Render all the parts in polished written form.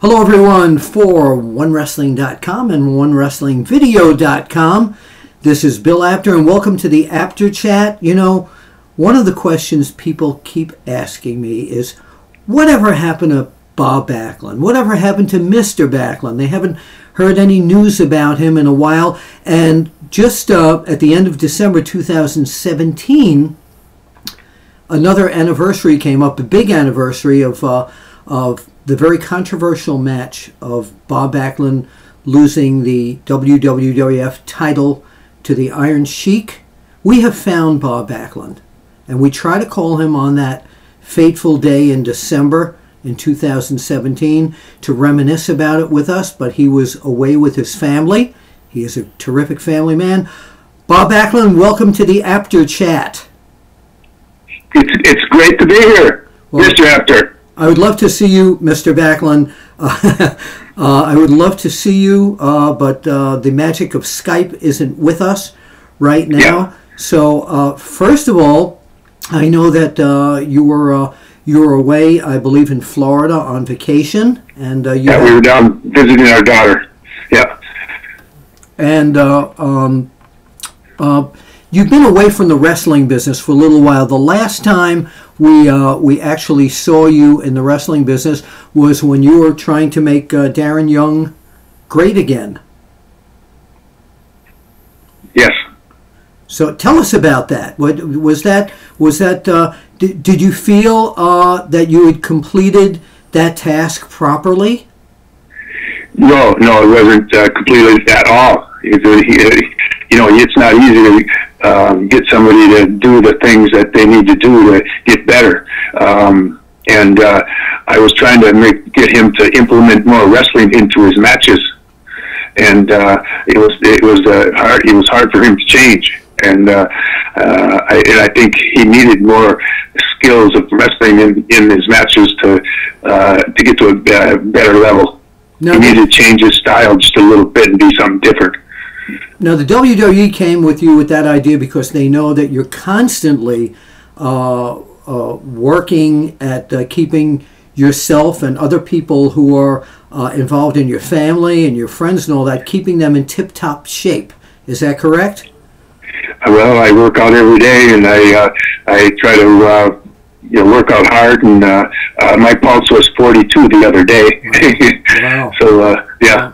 Hello everyone for OneWrestling.com and OneWrestlingVideo.com. This is Bill Apter and welcome to the Apter Chat. You know, one of the questions people keep asking me is, whatever happened to Bob Backlund? Whatever happened to Mr. Backlund? They haven't heard any news about him in a while. And just at the end of December 2017, another anniversary came up, a big anniversary of the very controversial match of Bob Backlund losing the WWF title to the Iron Sheik. We have found Bob Backlund, and we try to call him on that fateful day in December in 2017 to reminisce about it with us, but he was away with his family. He is a terrific family man. Bob Backlund, welcome to the Apter Chat. It's great to be here, well, Mr. Apter. I would love to see you, Mr. Backlund. I would love to see you, but the magic of Skype isn't with us right now. Yeah. So first of all, I know that you were away, I believe, in Florida on vacation, and we were down visiting our daughter. Yeah. And you've been away from the wrestling business for a little while. The last time we actually saw you in the wrestling business was when you were trying to make Darren Young great again. Yes. So tell us about that. What was that? Did you feel that you had completed that task properly? No, it wasn't completed at all. It's not easy to get somebody to do the things that they need to do to get better. And I was trying to get him to implement more wrestling into his matches, and it was hard for him to change. And I think he needed more skills of wrestling in his matches to get to a better level. No, he needed to change his style just a little bit and do something different. Now, the WWE came with you with that idea because they know that you're constantly working at keeping yourself and other people who are involved in your family and your friends and all that, keeping them in tip-top shape. Is that correct? Well, I work out every day, and I try to work out hard. And my pulse was 42 the other day. Wow. So yeah.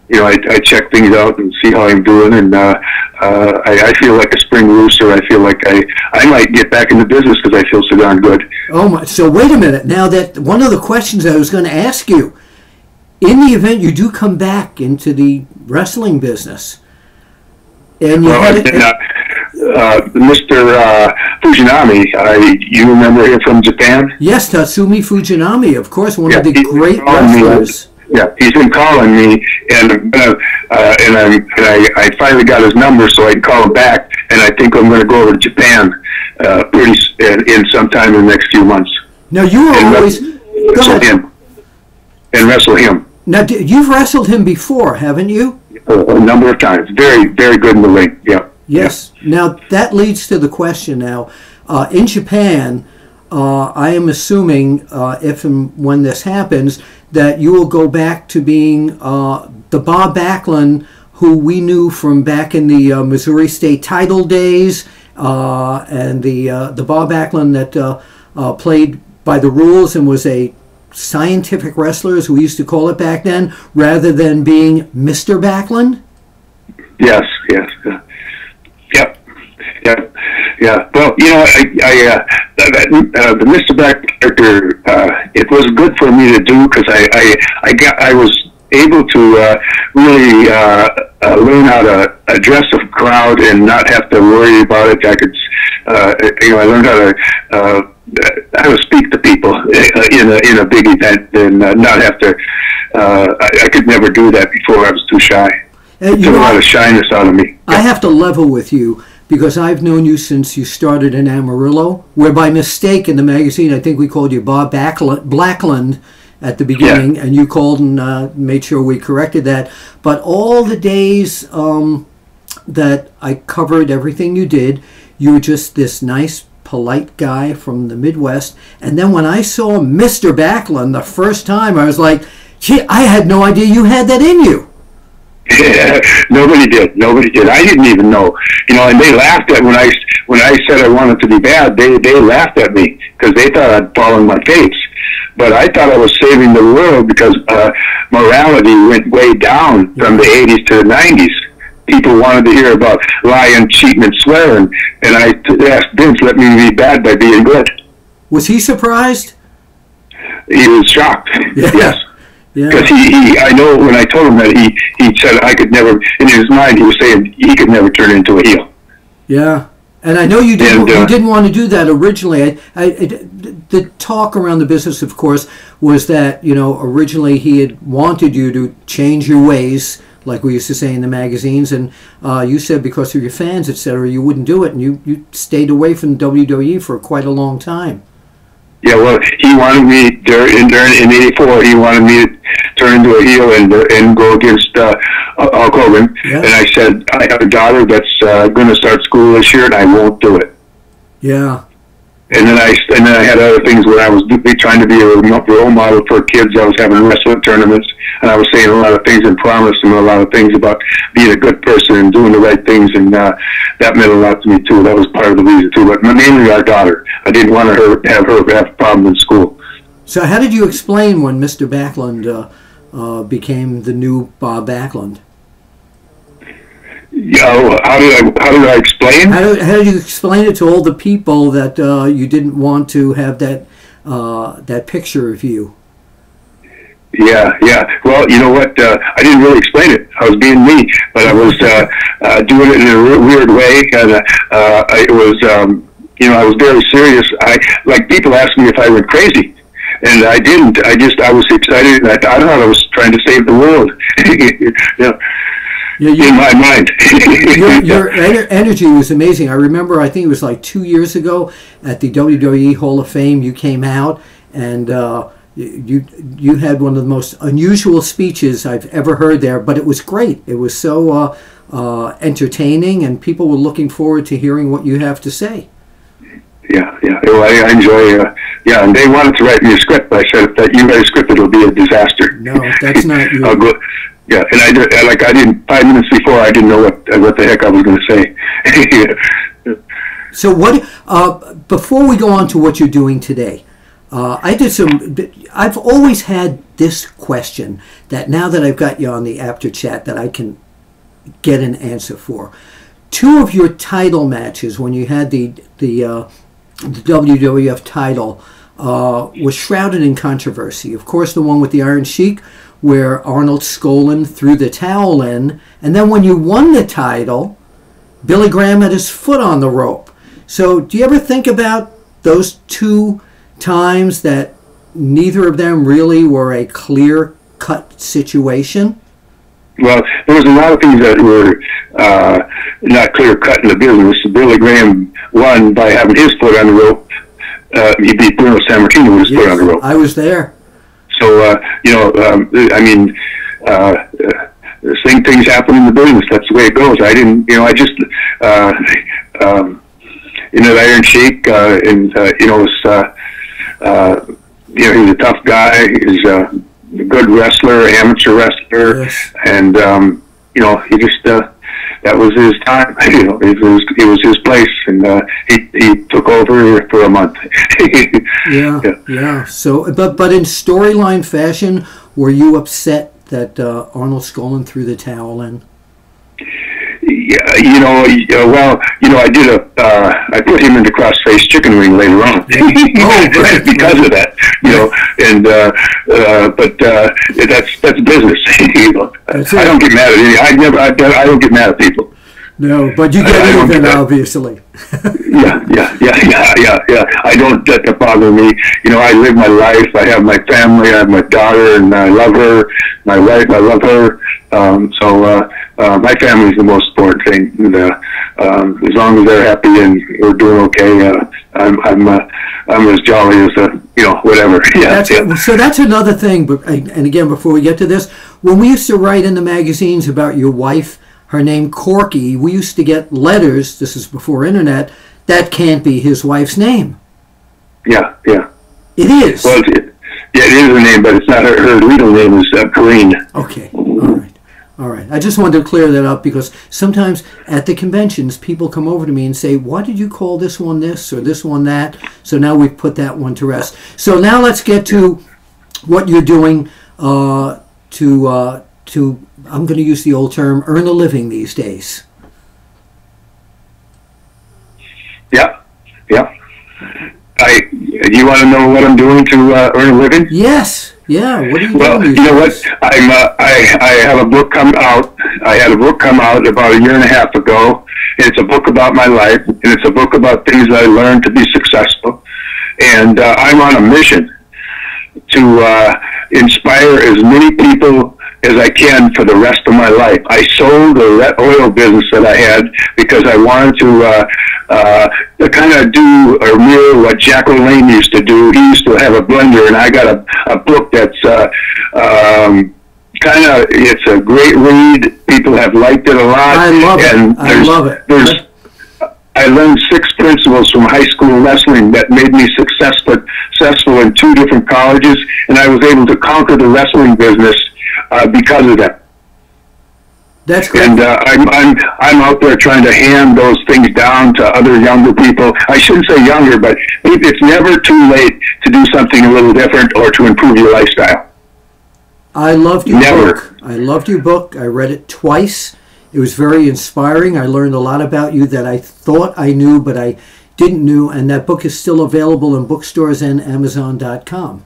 And I check things out and see how I'm doing, and I feel like a spring rooster. I feel like I might get back into business because I feel so darn good. Oh my! So wait a minute. Now that one of the questions I was going to ask you, in the event you do come back into the wrestling business, and you Mr. Tsunami, you remember him from Japan? Yes, Tatsumi Fujinami, of course, one of the great wrestlers. Yeah, he's been calling me, and I finally got his number so I can call him back. And I think I'm going to go over to Japan in sometime in the next few months. Now you were always wrestle him. Now you've wrestled him before, haven't you? A number of times. Very, very good in the ring. Yeah. Yes. Yeah. Now that leads to the question. Now, in Japan, I am assuming if and when this happens, that you will go back to being the Bob Backlund who we knew from back in the Missouri State title days, and the Bob Backlund that played by the rules and was a scientific wrestler, as we used to call it back then, rather than being Mr. Backlund? Yes. Yeah. Well, the Mr. Back character, it was good for me to do because I was able to really learn how to address a crowd and not have to worry about it. I could, I learned how to speak to people in a big event and not have to. I could never do that before. I was too shy. It took a lot of shyness out of me. I have to level with you, because I've known you since you started in Amarillo, where by mistake in the magazine, I think we called you Bob Backlund at the beginning, yeah. And you called and made sure we corrected that. But all the days that I covered everything you did, you were just this nice polite guy from the Midwest. And then when I saw Mr. Backlund the first time, I was like, gee, I had no idea you had that in you. Yeah, nobody did. Nobody did. I didn't even know. And they laughed at when I said I wanted to be bad. They laughed at me because they thought I'd fall on my face. But I thought I was saving the world because morality went way down from the 80s to the 90s. People wanted to hear about lying, cheating, and swearing. And I asked Vince, let me be bad by being good. Was he surprised? He was shocked. Yeah. Yes. Because Yeah. I know when I told him that he said I could never, in his mind he was saying he could never turn into a heel. Yeah. And I know you didn't want to do that originally. The talk around the business, of course, was that, originally he had wanted you to change your ways, like we used to say in the magazines, and you said because of your fans, etc., you wouldn't do it, and you stayed away from WWE for quite a long time. Yeah, well, he wanted me in '84. He wanted me to turn into a heel and go against Hulk Hogan. Yeah. And I said, I have a daughter that's going to start school this year, and I won't do it. Yeah. And then I had other things where I was trying to be a role model for kids. I was having wrestling tournaments, and I was saying a lot of things and promising a lot of things about being a good person and doing the right things, and that meant a lot to me too. That was part of the reason too. But mainly our daughter. I didn't want her to have a problem in school. So how did you explain when Mr. Backlund became the new Bob Backlund? Yeah, how did I explain? How did you explain it to all the people that you didn't want to have that picture of you? Yeah. Well, you know what? I didn't really explain it. I was being me, but I was doing it in a weird way, and it was, I was very serious. Like people asked me if I went crazy, and I didn't. I was excited, and I thought I was trying to save the world. In my mind. your energy was amazing. I remember, I think it was like 2 years ago at the WWE Hall of Fame, you came out and you had one of the most unusual speeches I've ever heard there, but it was great. It was so entertaining, and people were looking forward to hearing what you have to say. Yeah. Well, I enjoy, and they wanted to write me a script, but I said, if you write a script, it'll be a disaster. No, that's not you. I'll go. Yeah, and I didn't 5 minutes before, I didn't know what the heck I was going to say. So before we go on to what you're doing today, I've always had this question that now that I've got you on the Apter chat that I can get an answer for. 2 of your title matches when you had the WWF title was shrouded in controversy. Of course, the one with the Iron Sheik, where Arnold Skolin threw the towel in, and then when you won the title, Billy Graham had his foot on the rope. So do you ever think about those 2 times that neither of them really were a clear-cut situation? Well, there was a lot of things that were not clear-cut in the business. Billy Graham won by having his foot on the rope. He beat Bruno Sammartino with his foot on the rope. I was there. So, things happen in the business. That's the way it goes. I didn't, the Iron Sheik, he's a tough guy. He's a good wrestler, amateur wrestler, yes. And, he just, that was his time. It was his place, and he took over for a month. Yeah. So, but in storyline fashion, were you upset that Arnold Skolin threw the towel in? Yeah, I did I put him into crossface chicken wing later on. Right. Because of that, but that's business. I don't get mad at I don't get mad at people. No, but you get even, obviously. Yeah. I don't let that bother me. I live my life. I have my family. I have my daughter, and I love her. My wife, I love her. My family is the most important thing. And, as long as they're happy and we're doing okay, I'm as jolly as whatever. Yeah. So that's another thing. But and again, before we get to this, when we used to write in the magazines about your wife, her name Corky, we used to get letters, this is before internet, That can't be his wife's name. Yeah, yeah. It is. Well, yeah, it is her name, but it's not her legal name is Corrine. Okay, all right. All right. I just wanted to clear that up because sometimes at the conventions, people come over to me and say, why did you call this one this or this one that? So now we've put that one to rest. So now let's get to what you're doing to I'm going to use the old term, earn a living these days. Yeah, yeah. You want to know what I'm doing to earn a living? Yes. Yeah. What are you doing? Well, you know what? I have a book come out. I had a book come out about a year and a half ago. It's a book about my life, and it's a book about things that I learned to be successful. And I'm on a mission to inspire as many people as I can for the rest of my life. I sold the oil business that I had because I wanted to kind of do or mirror what Jack LaLanne used to do. He used to have a blender, and I got a book that's it's a great read. People have liked it a lot. I love it. I love it. I learned 6 principles from high school wrestling that made me successful in 2 different colleges, and I was able to conquer the wrestling business because of that. That's great. And I'm out there trying to hand those things down to other younger people. I shouldn't say younger, but it's never too late to do something a little different or to improve your lifestyle. I loved your book. I loved your book. I read it twice. It was very inspiring. I learned a lot about you that I thought I knew, but I didn't know. And that book is still available in bookstores and Amazon.com.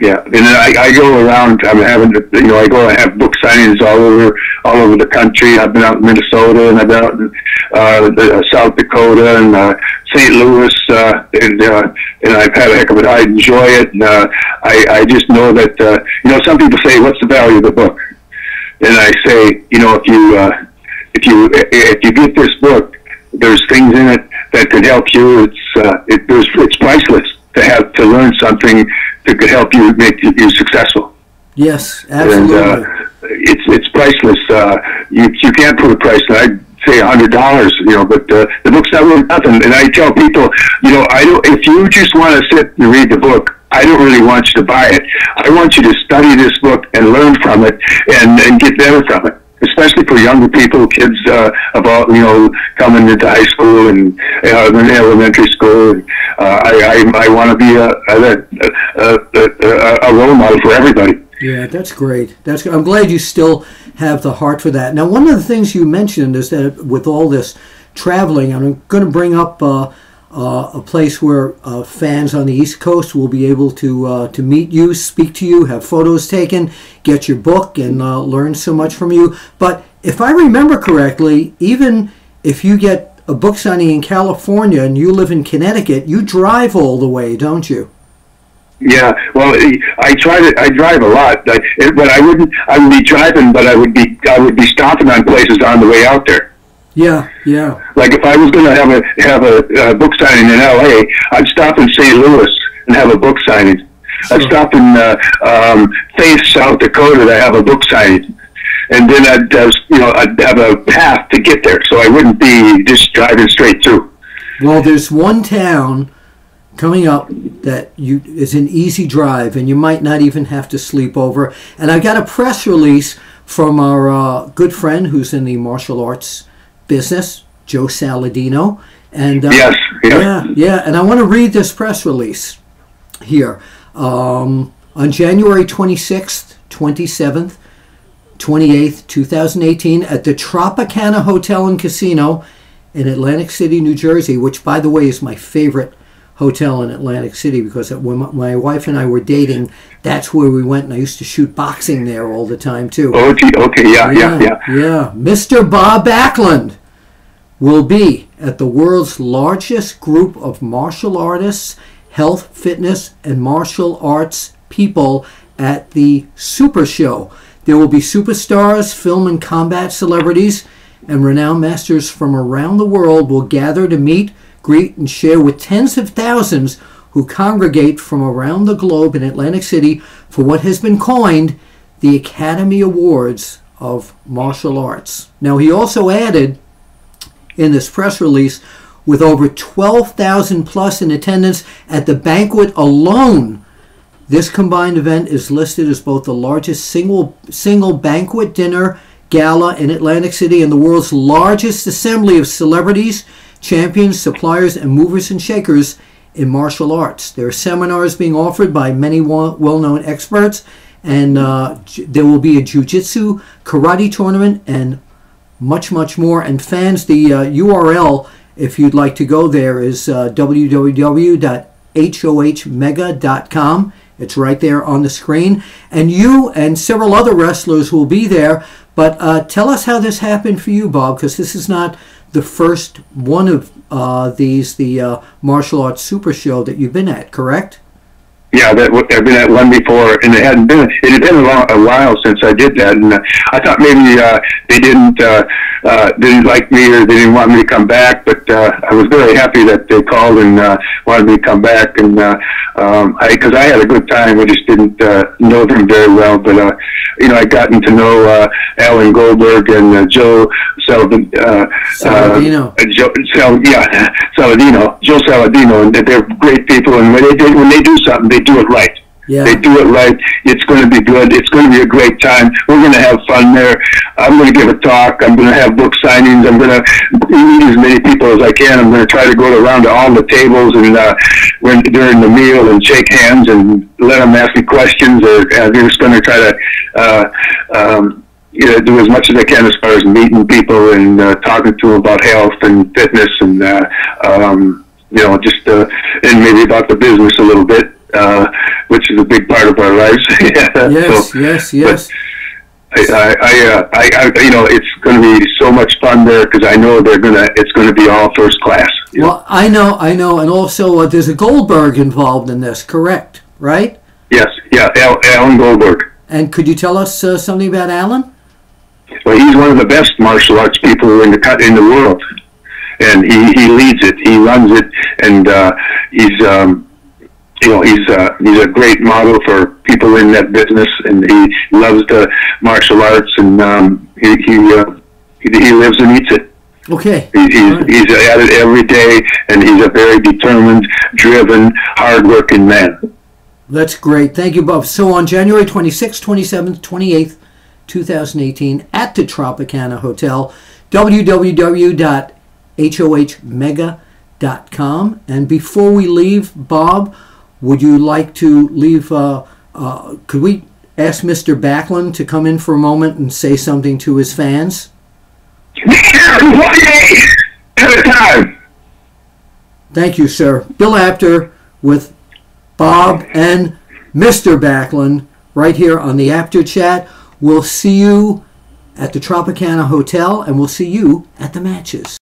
Yeah, and I go around. I'm having, I go and have book signings all over the country. I've been out in Minnesota, and I've been out in South Dakota and St. Louis, and I've had a heck of it. I enjoy it, and I just know that some people say, "What's the value of the book?" And I say, if you get this book, there's things in it that could help you. It's priceless to learn something that could help you make you successful. Yes, absolutely. And it's priceless. You can't put a price on it. I'd say $100, but the book's not worth nothing. And I tell people, if you just want to sit and read the book, I don't really want you to buy it. I want you to study this book and learn from it and get better from it. Especially for younger people, kids about coming into high school and elementary school. And, I want to be a role model for everybody. Yeah, that's great. I'm glad you still have the heart for that. Now, one of the things you mentioned is that with all this traveling, I'm going to bring up a place where fans on the East Coast will be able to meet you, speak to you, have photos taken, get your book, and learn so much from you. But if I remember correctly, even if you get a book signing in California and you live in Connecticut, you drive all the way, don't you? Yeah, well, I drive a lot, but I would be driving, but I would be stopping on places on the way out there. Yeah, yeah. Like if I was going to have a book signing in L.A., I'd stop in St. Louis and have a book signing. Sure. I'd stop in Faith, South Dakota to have a book signing, and then I'd have a path to get there, so I wouldn't be just driving straight through. Well, there's one town coming up that is an easy drive, and you might not even have to sleep over. And I got a press release from our good friend who's in the martial arts business, Joe Saladino, and yes. yeah, and I want to read this press release here. On January 26th, 27th, 28th, 2018, at the Tropicana Hotel and Casino in Atlantic City, New Jersey, which, by the way, is my favorite hotel in Atlantic City, because when my wife and I were dating, that's where we went, and I used to shoot boxing there all the time too. Okay, yeah. Mr. Bob Backlund will be at the world's largest group of martial artists, health, fitness, and martial arts people at the Super Show. There will be superstars, film and combat celebrities, and renowned masters from around the world will gather to meet, greet, and share with tens of thousands who congregate from around the globe in Atlantic City for what has been coined the Academy Awards of Martial Arts. Now, he also added in this press release, with over 12,000 plus in attendance at the banquet alone. This combined event is listed as both the largest single banquet dinner gala in Atlantic City and the world's largest assembly of celebrities, champions, suppliers, and movers and shakers in martial arts. There are seminars being offered by many well-known experts, and there will be a jiu-jitsu, karate tournament, and much, much more. And fans, the URL, if you'd like to go there, is www.hohmega.com. It's right there on the screen. And you and several other wrestlers will be there. But tell us how this happened for you, Bob, because this is not the first one of the Martial Arts Super Show that you've been at, correct? Yeah, I've been at one before, and it had been a while since I did that, and I thought maybe they didn't like me or they didn't want me to come back, but I was very happy that they called and wanted me to come back, and because I had a good time. I just didn't know them very well, but I gotten to know Alan Goldberg and Joe Saladino. Joe Saladino, and they're great people, and when they do something, they do it right. Yeah. They do it right. It's going to be good. It's going to be a great time. We're going to have fun there. I'm going to give a talk. I'm going to have book signings. I'm going to meet as many people as I can. I'm going to try to go around to all the tables and during the meal and shake hands and let them ask me questions. I'm just going to try to do as much as I can as far as meeting people and talking to them about health and fitness and and maybe about the business a little bit. Which is a big part of our lives. Yes. It's going to be so much fun there because I know it's going to be all first class. Well, I know, and also there's a Goldberg involved in this, correct? Right? Yes, yeah, Alan Goldberg. And could you tell us something about Alan? Well, he's one of the best martial arts people in the world, and he leads it, he runs it, and he's a great model for people in that business, and he loves the martial arts, and he lives and eats it. Okay. He's at it every day, and he's a very determined, driven, hard-working man. That's great. Thank you, Bob. So on January 26th, 27th, 28th, 2018, at the Tropicana Hotel, www.hohmega.com. And before we leave, Bob, would you like to leave, could we ask Mr. Backlund to come in for a moment and say something to his fans? At a time. Thank you, sir. Bill Apter with Bob and Mr. Backlund right here on the Apter Chat. We'll see you at the Tropicana Hotel, and we'll see you at the matches.